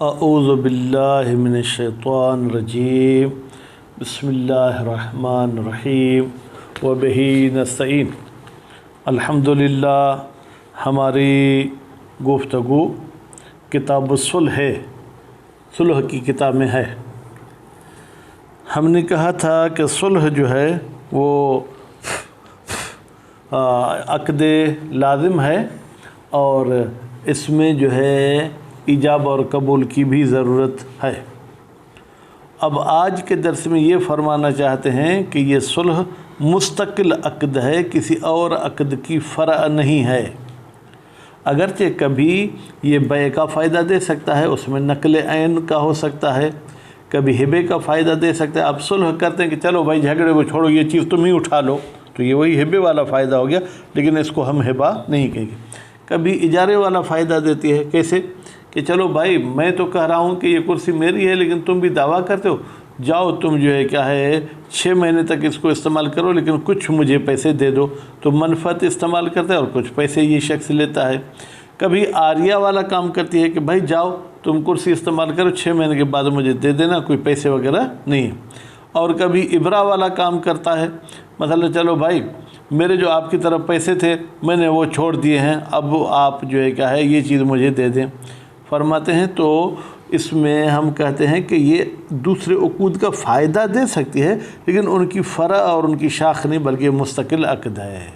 اعوذ باللہ من الشیطان الرجیم بسم اللہ الرحمن الرحیم وبہ نستعین۔ الحمدللہ، ہماری گفتگو کتاب الصلح صلح کی کتاب میں ہے۔ ہم نے کہا تھا کہ صلح جو ہے وہ عقد لازم ہے اور اس میں جو ہے ایجاب اور قبول کی بھی ضرورت ہے۔ اب آج کے درس میں یہ فرمانا چاہتے ہیں کہ یہ صلح مستقل عقد ہے، کسی اور عقد کی فرع نہیں ہے۔ اگرچہ کبھی یہ بیع کا فائدہ دے سکتا ہے، اس میں نقل عین کا ہو سکتا ہے، کبھی ہبے کا فائدہ دے سکتا ہے۔ آپ صلح کرتے ہیں کہ چلو بھائی جھگڑے کو چھوڑو، یہ چیز تم ہی اٹھا لو، تو یہ وہی ہبے والا فائدہ ہو گیا، لیکن اس کو ہم ہبہ نہیں کہیں گے۔ کبھی اجارے والا فائدہ دیتی ہے، کیسے کہ چلو بھائی میں تو کہہ رہا ہوں کہ یہ کرسی میری ہے، لیکن تم بھی دعویٰ کرتے ہو، جاؤ تم جو ہے کیا ہے 6 مہینے تک اس کو استعمال کرو، لیکن کچھ مجھے پیسے دے دو، تو منفعت استعمال کرتا ہے اور کچھ پیسے یہ شخص لیتا ہے۔ کبھی عاریہ والا کام کرتی ہے کہ بھائی جاؤ تم کرسی استعمال کرو، 6 مہینے کے بعد مجھے دے دینا، کوئی پیسے وغیرہ نہیں ہے۔ اور کبھی ابرا والا کام کرتا ہے، مثلا چلو بھائی میرے جو آپ کی طرف پیسے تھے میں نے وہ چھوڑ دیے ہیں، اب آپ جو ہے کیا ہے یہ چیز مجھے دے دیں فرماتے ہیں۔ تو اس میں ہم کہتے ہیں کہ یہ دوسرے عقود کا فائدہ دے سکتی ہے، لیکن ان کی فرع اور ان کی شاخ نہیں، بلکہ مستقل عقد ہے۔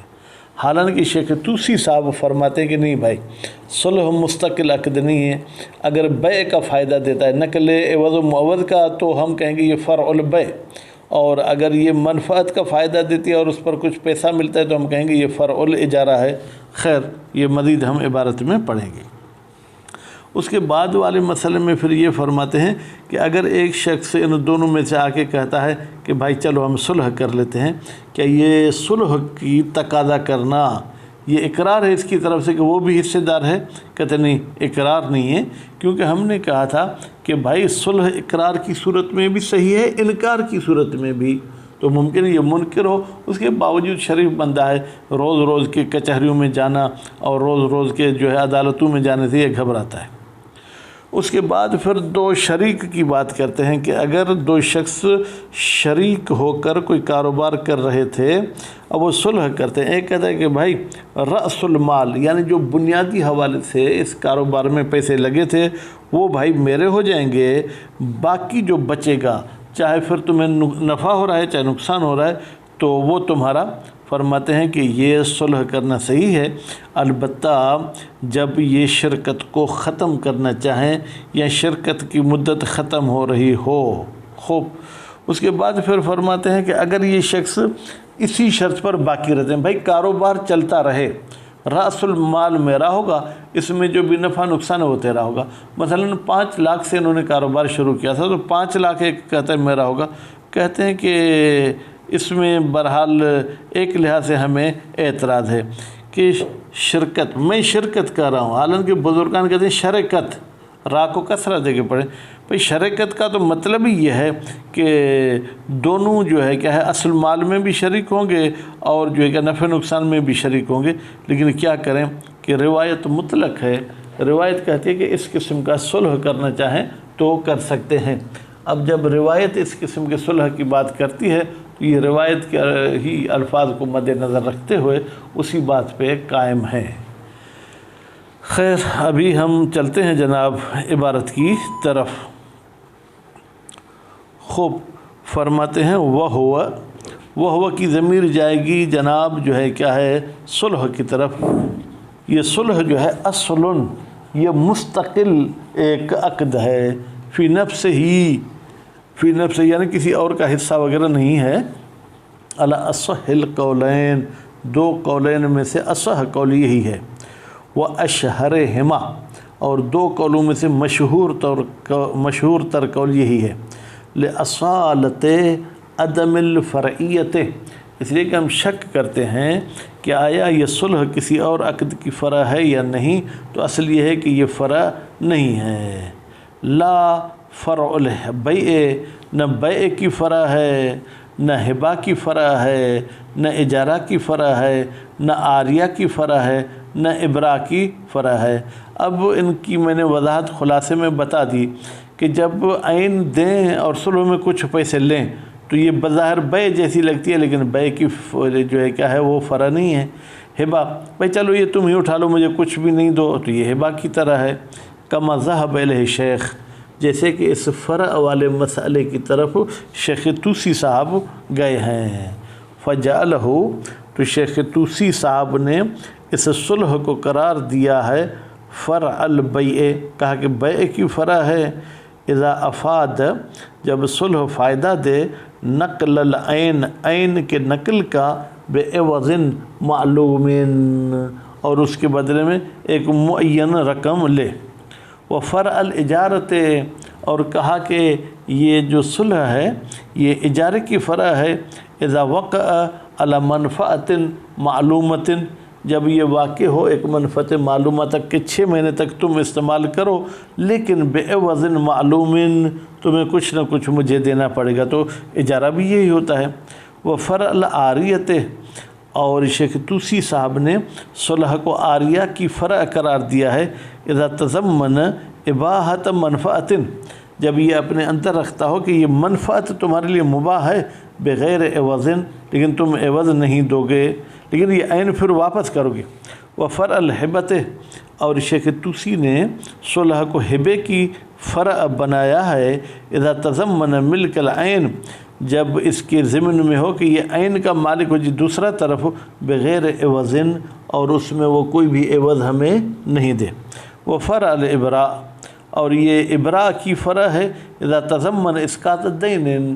حالانکہ شیخ توسی صاحب فرماتے ہیں کہ نہیں بھائی، صلح مستقل عقد نہیں ہے۔ اگر بیع کا فائدہ دیتا ہے، نقل عوض و معوض کا، تو ہم کہیں گے یہ فرع البیع، اور اگر یہ منفعت کا فائدہ دیتی ہے اور اس پر کچھ پیسہ ملتا ہے تو ہم کہیں گے یہ فرع الاجارہ ہے۔ خیر، یہ مزید ہم عبارت میں پڑھیں گے۔ اس کے بعد والے مسئلے میں پھر یہ فرماتے ہیں کہ اگر ایک شخص ان دونوں میں سے آ کے کہتا ہے کہ بھائی چلو ہم صلح کر لیتے ہیں، کیا یہ صلح کی تقاضا کرنا یہ اقرار ہے اس کی طرف سے کہ وہ بھی حصے دار ہے؟ کہتے نہیں، اقرار نہیں ہے، کیونکہ ہم نے کہا تھا کہ بھائی صلح اقرار کی صورت میں بھی صحیح ہے، انکار کی صورت میں بھی۔ تو ممکن ہے یہ منکر ہو، اس کے باوجود شریف بندہ ہے، روز روز کے کچہریوں میں جانا اور روز روز کے جو ہے عدالتوں میں جانے سے یہ گھبراتا ہے۔ اس کے بعد پھر 2 شریک کی بات کرتے ہیں کہ اگر 2 شخص شریک ہو کر کوئی کاروبار کر رہے تھے، اب وہ صلح کرتے ہیں۔ ایک کہتا ہے کہ بھائی رأس المال، یعنی جو بنیادی حوالے سے اس کاروبار میں پیسے لگے تھے وہ بھائی میرے ہو جائیں گے، باقی جو بچے گا چاہے پھر تمہیں نفع ہو رہا ہے چاہے نقصان ہو رہا ہے تو وہ تمہارا۔ فرماتے ہیں کہ یہ صلح کرنا صحیح ہے، البتہ جب یہ شرکت کو ختم کرنا چاہیں یا شرکت کی مدت ختم ہو رہی ہو۔ خوب، اس کے بعد پھر فرماتے ہیں کہ اگر یہ شخص اسی شرط پر باقی رہتے ہیں، بھائی کاروبار چلتا رہے، رأس المال میرا ہوگا، اس میں جو بھی نفع نقصان ہے وہ تیرا ہوگا۔ مثلا 5 لاکھ سے انہوں نے کاروبار شروع کیا تھا، تو 5 لاکھ ایک کہتا ہے میرا ہوگا۔ کہتے ہیں کہ اس میں بہرحال ایک لحاظ سے ہمیں اعتراض ہے کہ شرکت، میں شرکت کر رہا ہوں، حالانکہ بزرگان کہتے ہیں شرکت، را کو کسرہ دے کے پڑھیں۔ بھئی شرکت کا تو مطلب ہی یہ ہے کہ دونوں جو ہے کیا ہے اصل مال میں بھی شریک ہوں گے اور جو ہے کہ نفع نقصان میں بھی شریک ہوں گے، لیکن کیا کریں کہ روایت مطلق ہے، روایت کہتی ہے کہ اس قسم کا صلح کرنا چاہیں تو کر سکتے ہیں۔ اب جب روایت اس قسم کے صلح کی بات کرتی ہے تو یہ روایت کے ہی الفاظ کو مد نظر رکھتے ہوئے اسی بات پہ قائم ہے۔ خیر، ابھی ہم چلتے ہیں جناب عبارت کی طرف۔ خوب، فرماتے ہیں وہو کی ضمیر جائے گی جناب جو ہے کیا ہے صلح کی طرف۔ یہ صلح جو ہے اصل، یہ مستقل ایک عقد ہے، فی نفس یعنی کسی اور کا حصہ وغیرہ نہیں ہے۔ علی اصح القولین، 2 قولین میں سے اصح قول یہی ہے، واشہرہما، اور 2 قولوں میں سے مشہور تر قول یہی ہے، لأصالت عدم الفرعیت، اس لیے کہ ہم شک کرتے ہیں کہ آیا یہ صلح کسی اور عقد کی فرع ہے یا نہیں، تو اصل یہ ہے کہ یہ فرع نہیں ہے۔ لا فرع البیع، نہ بیع کی فرع ہے، نہ ہبہ کی فرع ہے، نہ اجارہ کی فرع ہے، نہ عاریہ کی فرع ہے، نہ ابراء کی فرع ہے۔ اب ان کی میں نے وضاحت خلاصے میں بتا دی کہ جب عین دیں اور صلح میں کچھ پیسے لیں تو یہ بظاہر بیع جیسی لگتی ہے، لیکن بیع کی جو ہے کیا ہے وہ فرع نہیں ہے۔ ہبہ، بھائی چلو یہ تم ہی اٹھا لو، مجھے کچھ بھی نہیں دو، تو یہ ہبہ کی طرح ہے۔ کما ذہب الیہ شیخ، جیسے کہ اس فرع والے مسئلے کی طرف شیخ طوسی صاحب گئے ہیں۔ فجعلہ، تو شیخ طوسی صاحب نے اس صلح کو قرار دیا ہے فرع البیع، کہا کہ بیع کی فرع ہے۔ اذا افاد، جب صلح فائدہ دے، نقل العین، عین کے نقل کا، بعوض معلوم، اور اس کے بدلے میں ایک معین رقم لے۔ وفرع الاجارت، اور کہا کہ یہ جو صلح ہے یہ اجارے کی فرع ہے۔ اذا وقع علی منفعت معلومۃ، جب یہ واقع ہو ایک منفعت معلومہ تک کہ 6 مہینے تک تم استعمال کرو، لیکن بعوض معلوم، تمہیں کچھ نہ کچھ مجھے دینا پڑے گا، تو اجارہ بھی یہی ہوتا ہے۔ وفرع العاریت، اور شیخ طوسی صاحب نے صلح کو عاریہ کی فرع قرار دیا ہے۔ اذا تضمن اباحت منفعت، جب یہ اپنے اندر رکھتا ہو کہ یہ منفعت تمہارے لیے مباح ہے، بغیر عوض، لیکن تم عوض نہیں دو گے، لیکن یہ عین پھر واپس کرو گے۔ وفرع الہبت، اور شیخ طوسی نے صلح کو ہبے کی فرع بنایا ہے۔ اذا تضمن ملک العین، جب اس کے ضمن میں ہو کہ یہ عین کا مالک ہو جی دوسرا طرف، بغیر عوض، اور اس میں وہ کوئی بھی عوض ہمیں نہیں دے۔ وفرع الابراء، اور یہ ابراء کی فرع ہے۔ اذا تضمن اسقاط الدین،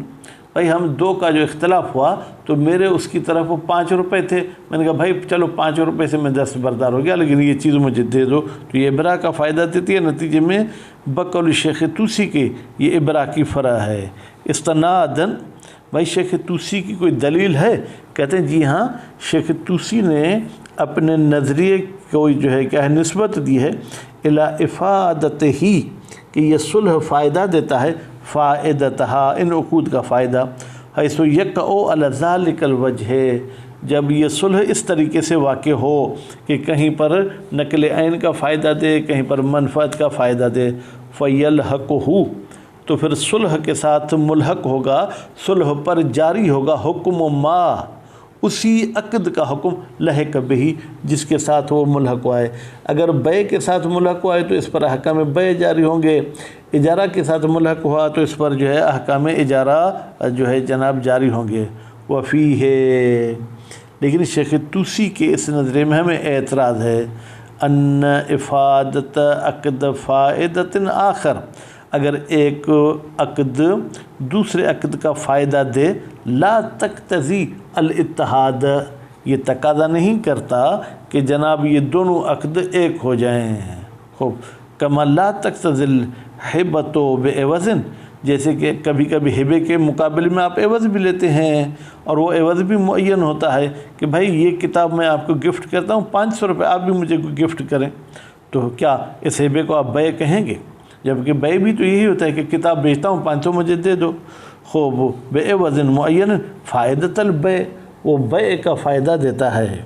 بھائی ہم دو کا جو اختلاف ہوا تو میرے اس کی طرف 5 روپے تھے، میں نے کہا بھائی چلو 5 روپے سے میں دستبردار ہو گیا، لیکن یہ چیز مجھے دے دو، تو یہ ابراء کا فائدہ دیتی ہے۔ نتیجے میں بقول شیخ طوسی کے یہ ابراء کی فرع ہے۔ استنادن، بھائی شیخ طوسی کی کوئی دلیل ہے؟ کہتے ہیں جی ہاں، شیخ طوسی نے اپنے نظریے کو جو ہے کیا ہے نسبت دی ہے الی افادتہ، کہ یہ صلح فائدہ دیتا ہے، فائدتہا، ان عقود کا فائدہ، حیث یقع علی ذلک الوجہ، جب یہ صلح اس طریقے سے واقع ہو کہ کہیں پر نقل عین کا فائدہ دے، کہیں پر منفعت کا فائدہ دے، فیلحقہ، تو پھر صلح کے ساتھ ملحق ہوگا، صلح پر جاری ہوگا حکم ما، اسی عقد کا حکم، لحق بہی، جس کے ساتھ وہ ملحق ہوا ہے۔ اگر بیع کے ساتھ ملحق ہوا ہے تو اس پر احکام بیع جاری ہوں گے، اجارہ کے ساتھ ملحق ہوا تو اس پر جو ہے احکام اجارہ جو ہے جناب جاری ہوں گے۔ وفیہ، لیکن شیخ طوسی کے اس نظریے میں ہمیں اعتراض ہے، ان افادت عقد فائدۃ آخر، اگر ایک عقد دوسرے عقد کا فائدہ دے، لا تقتضی الاتحاد، یہ تقاضا نہیں کرتا کہ جناب یہ دونوں عقد ایک ہو جائیں۔ خوب، کما لا تقتضی الہبۃ بعوض، جیسے کہ کبھی کبھی ہبے کے مقابلے میں آپ عوض بھی لیتے ہیں، اور وہ عوض بھی معین ہوتا ہے کہ بھائی یہ کتاب میں آپ کو گفٹ کرتا ہوں 500 روپے، آپ بھی مجھے گفٹ کریں، تو کیا اس ہبے کو آپ بیع کہیں گے؟ جبکہ بیع بھی تو یہی ہوتا ہے کہ کتاب بیچتا ہوں 500 مجھے دے دو۔ خوب، بعوض معین فائدۃ البیع، وہ بیع کا فائدہ دیتا ہے۔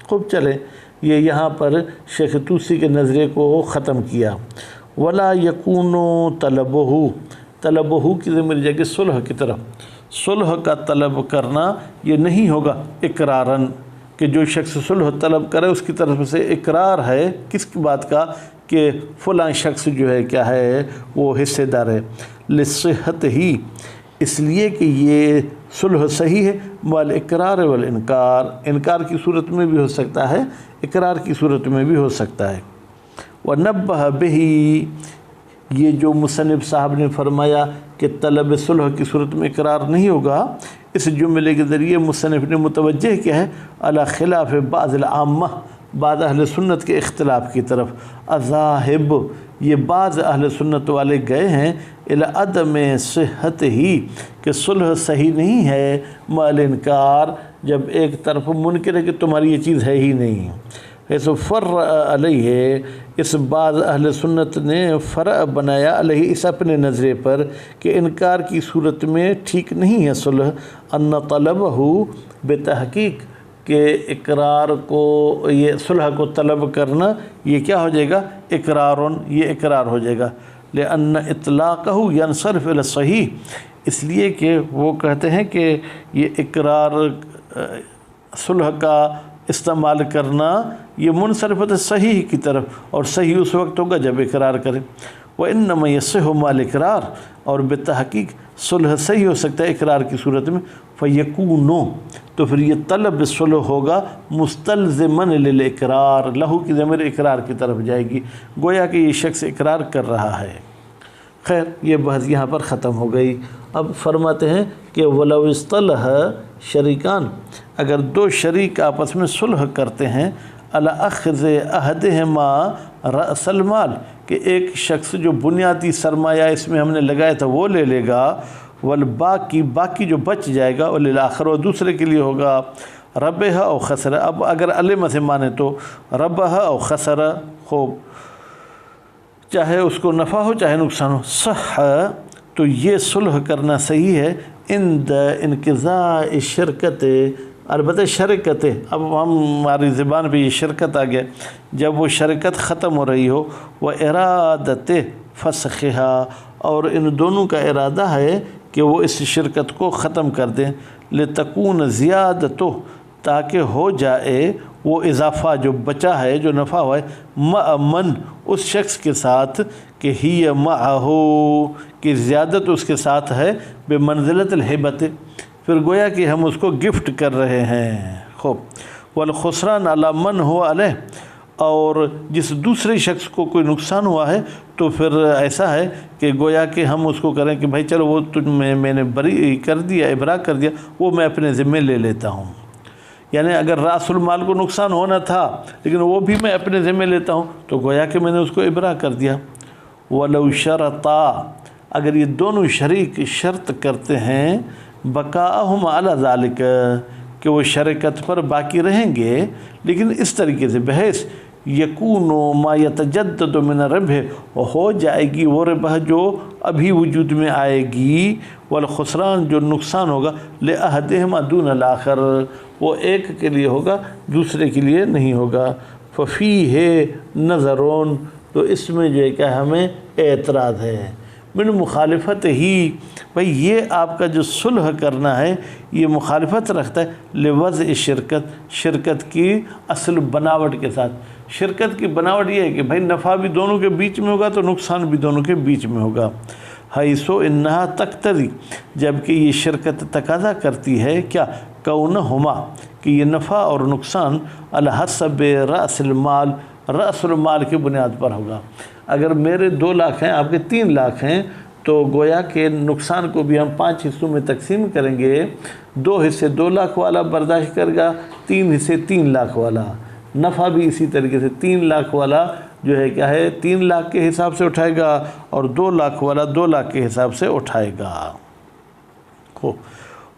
خوب، چلے یہ یہاں پر شیخ طوسی کے نظریے کو ختم کیا۔ ولا یکون طلبہ کی ضمیر جگہ صلح کی طرف، صلح کا طلب کرنا یہ نہیں ہوگا اقراراً، کہ جو شخص صلح طلب کرے اس کی طرف سے اقرار ہے کس کی بات کا، کہ فلاں شخص جو ہے کیا ہے وہ حصے دار ہے، لصحت ہی، اس لیے کہ یہ صلح صحیح ہے، والاقرار والانکار، انکار کی صورت میں بھی ہو سکتا ہے، اقرار کی صورت میں بھی ہو سکتا ہے۔ ونبہ بہی، یہ جو مصنف صاحب نے فرمایا کہ طلب صلح کی صورت میں اقرار نہیں ہوگا، اس جملے کے ذریعے مصنف نے متوجہ کیا ہے علی خلاف بعض العامہ، بعض اہل سنت کے اختلاف کی طرف، اذاہب، یہ بعض اہل سنت والے گئے ہیں الی عدم صحت ہی، کہ صلح صحیح نہیں ہے، مال انکار، جب ایک طرف منکر ہے کہ تمہاری یہ چیز ہے ہی نہیں۔ ایسو فرع علیہ، اس بعض اہل سنت نے فرع بنایا علیہ، اس اپنے نظریے پر کہ انکار کی صورت میں ٹھیک نہیں ہے صلح، ان طلبہ بتحقیق، کہ اقرار کو یہ صلح کو طلب کرنا یہ کیا ہو جائے گا؟ اقرارن، یہ اقرار ہو جائے گا۔ لأن اطلاقہ ینصرف الی الصحیح، اس لیے کہ وہ کہتے ہیں کہ یہ اقرار صلح کا استعمال کرنا یہ منصرف صحیح کی طرف، اور صحیح اس وقت ہوگا جب اقرار کرے۔ وَإِنَّمَا يَصِحُ مَعَ الْإِقْرَارِ، اور بتحقیق صلح صحیح ہو سکتا ہے اقرار کی صورت میں۔ فَيَكُونُ، تو پھر یہ طلب صلح ہوگا مستلزماً للإقرار، لہو کی ضمیر اقرار کی طرف جائے گی، گویا کہ یہ شخص اقرار کر رہا ہے۔ خیر، یہ بحث یہاں پر ختم ہو گئی۔ اب فرماتے ہیں کہ وَلَوْ اصْطَلَحَ شریکان، اگر دو شریک آپس میں صلح کرتے ہیں، عَلَى أَخْذِ أَحَدِهِمَا رَأْسَ الْمَالِ، کہ ایک شخص جو بنیادی سرمایہ اس میں ہم نے لگایا تھا وہ لے لے گا، والباقی، باقی جو بچ جائے گا وَلِلْآخَرِ، وہ دوسرے کے لیے ہوگا، رَبِحَ أَوْ خَسَرَ، اب اگر علم سے مانے تو رَبَحَ أَوْ خَسَرَ، خوب، چاہے اس کو نفع ہو چاہے نقصان ہو، صح، تو یہ صلح کرنا صحیح ہے عند انقضاء الشرکت، البتہ شرکت، اب ہماری زبان پہ یہ شرکت آ گیا، جب وہ شرکت ختم ہو رہی ہو، وہ ارادت فسخھا، اور ان دونوں کا ارادہ ہے کہ وہ اس شرکت کو ختم کر دیں، لتکون زیادتو، تاکہ ہو جائے وہ اضافہ جو بچا ہے، جو نفع ہوا ہے، مأمن، اس شخص کے ساتھ، کہ ہی معہو، کہ زیادت اس کے ساتھ ہے، بمنزلت الہبت، پھر گویا کہ ہم اس کو گفٹ کر رہے ہیں۔ خوب، والخسران علی من ہوا علیہ، اور جس دوسرے شخص کو کوئی نقصان ہوا ہے تو پھر ایسا ہے کہ گویا کہ ہم اس کو کریں کہ بھائی چلو وہ میں نے بری کر دیا، ابراء کر دیا، وہ میں اپنے ذمے لے لیتا ہوں، یعنی اگر راس المال کو نقصان ہونا تھا لیکن وہ بھی میں اپنے ذمے لیتا ہوں، تو گویا کہ میں نے اس کو ابراء کر دیا۔ وَلَوْ شَرَطَا، اگر یہ دونوں شریک شرط کرتے ہیں، بقاءہم علی ذالک، کہ وہ شرکت پر باقی رہیں گے، لیکن اس طریقے سے بحیث یکون ما یتجدد من الربح، ہو جائے گی وہ ربح جو ابھی وجود میں آئے گی، والخسران، جو نقصان ہوگا، لأحدہما دون الآخر، وہ ایک کے لیے ہوگا دوسرے کے لیے نہیں ہوگا۔ ففیہ نظرون، تو اس میں جو ہے کہ ہمیں اعتراض ہے، من مخالفت ہی، بھئی یہ آپ کا جو صلح کرنا ہے یہ مخالفت رکھتا ہے لوضع شرکت، شرکت کی اصل بناوٹ کے ساتھ۔ شرکت کی بناوٹ یہ ہے کہ بھئی نفع بھی دونوں کے بیچ میں ہوگا تو نقصان بھی دونوں کے بیچ میں ہوگا۔ حیث انہا تقتضی، جبکہ یہ شرکت تقاضا کرتی ہے کیا، کونہما، کہ یہ نفع اور نقصان علی حسب رأس المال، رأس المال کی بنیاد پر ہوگا۔ اگر میرے 2 لاکھ ہیں، آپ کے 3 لاکھ ہیں، تو گویا کہ نقصان کو بھی ہم 5 حصوں میں تقسیم کریں گے، 2 حصے 2 لاکھ والا برداشت کرے گا، 3 حصے 3 لاکھ والا، نفع بھی اسی طریقے سے 3 لاکھ والا جو ہے کیا ہے 3 لاکھ کے حساب سے اٹھائے گا، اور 2 لاکھ والا 2 لاکھ کے حساب سے اٹھائے گا۔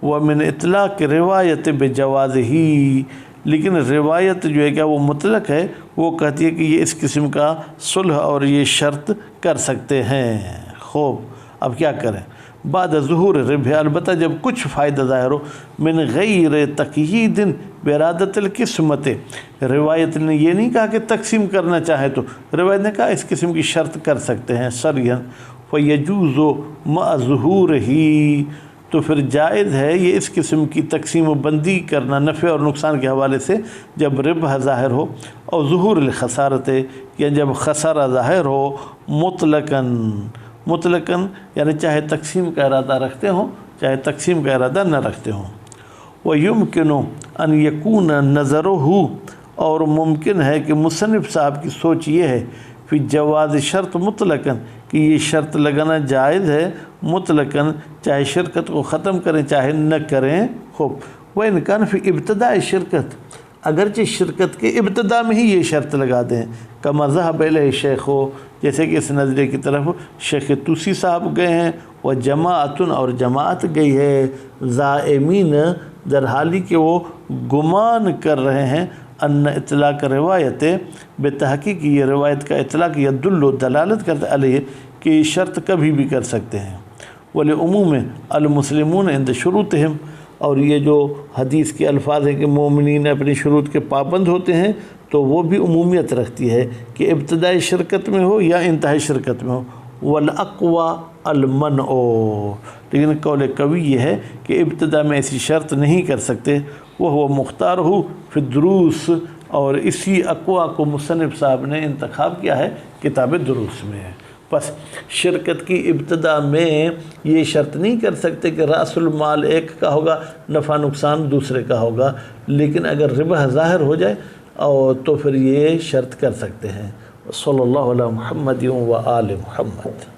وَمِنْ اطلاق روایت بجوازہی، لیکن روایت جو ہے کہ وہ مطلق ہے، وہ کہتی ہے کہ یہ اس قسم کا صلح اور یہ شرط کر سکتے ہیں۔ خوب، اب کیا کریں، بعد ظہور ربح، البتہ جب کچھ فائدہ ظاہر ہو، من غیر تقیید برادت القسمت، روایت نے یہ نہیں کہا کہ تقسیم کرنا چاہے تو، روایت نے کہا اس قسم کی شرط کر سکتے ہیں صریحا، فیجوز مع ظہورہ، تو پھر جائز ہے یہ اس قسم کی تقسیم و بندی کرنا نفع اور نقصان کے حوالے سے جب ربح ظاہر ہو، اور ظہور الخسارت، یا جب خسارہ ظاہر ہو، مطلقاً یعنی چاہے تقسیم کا ارادہ رکھتے ہوں چاہے تقسیم کا ارادہ نہ رکھتے ہوں۔ وَيُمْكِنُ أَنْ يَكُونَ نَظَرُهُ، اور ممکن ہے کہ مصنف صاحب کی سوچ یہ ہے، فی جواز شرط مطلقاً، کہ یہ شرط لگانا جائز ہے مطلقاً، چاہے شرکت کو ختم کریں چاہے نہ کریں۔ خوب، وَإِنْ كَانَ فِي ابتداء شرکت، اگرچہ شرکت کے ابتدا میں ہی یہ شرط لگا دیں، کما ذهب الیہ شیخ، جیسے کہ اس نظریے کی طرف شیخ توسی صاحب گئے ہیں، و جماعتن، اور جماعت گئی ہے، زائمین، در حالی کہ وہ گمان کر رہے ہیں، ان اطلاق روایت، بے تحقیق یہ روایت کا اطلاق یدل و دلالت کرتا ہے علیہ، کہ یہ شرط کبھی بھی کر سکتے ہیں۔ ولعموم المسلمون عند شروطہم، اور یہ جو حدیث کے الفاظ ہیں کہ مومنین اپنی شروط کے پابند ہوتے ہیں، تو وہ بھی عمومیت رکھتی ہے کہ ابتدائی شرکت میں ہو یا انتہائی شرکت میں ہو۔ والاقوی المنع، لیکن قول قوی یہ ہے کہ ابتدا میں ایسی شرط نہیں کر سکتے۔ وہ مختار ہو فی الدروس، اور اسی اقوی کو مصنف صاحب نے انتخاب کیا ہے کتاب دروس میں۔ بس شرکت کی ابتدا میں یہ شرط نہیں کر سکتے کہ رأس المال ایک کا ہوگا، نفع نقصان دوسرے کا ہوگا، لیکن اگر ربح ظاہر ہو جائے اور تو پھر یہ شرط کر سکتے ہیں۔ صلی اللہ علیہ محمد و آل محمد۔